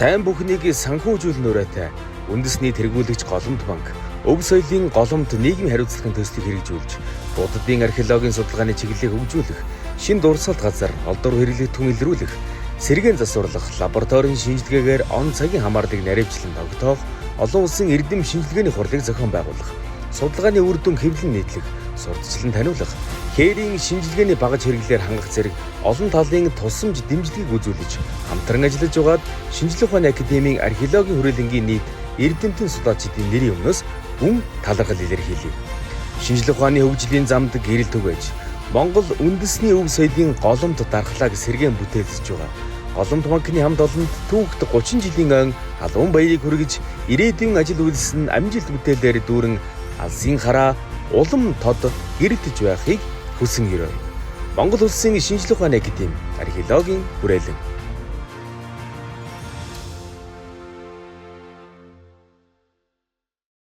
Сайн бүхнийг санхүүжүүлэн ураатай үндэсний тэргүүлэгч Голомт банк өв соёлын голомт нийгмийн хариуцлагын төслийг хэрэгжүүлж, буддын археологийн судалгааны чиглэлийг хөгжүүлэх, шинэ дурсгалт газар, олдор хэрэглэгдэхүүн илрүүлэх, сэргээн засварлах, лабораторийн шинжилгээгээр он цагийн хамаарлыг наривчлан тогтоох, олон улсын эрдэм шинжилгээний хурлыг зохион байгуулах, судалгааны үр дүн хэвлэн нийтлэх, сурталчлан таниулах, хээрийн шинжилгээний багаж хэрэглээр хангах зэрэг олон талын тусламж дэмжлэгийг үзүүлж, хамтран ажиллаж байгаад Шинжлэх ухааны академийн археологийн хүрээлэнгийн нийт эрдэмтэн судлаачдын нэрийн өмнөөс гүн талархал илэрхийлье. Шинжлэх ухааны хөгжлийн замд гэрэл түгээж, Монгол үндэсний өв соёлын голомт дархлааг сэргээн бүтээлж байгаа. Голомт банкны хамт олонд түүхт 30 жилийн ан халуун баярыг хүргэж, ирээдүйн ажил үйлс нь амжилт бүтээлээр дүүрэн алсын хараа улам тод гэрэлтэж байхыг хүсэн ерөв. Монгол улсын Шинжлэх ухааны академи археологийн хүрээлэн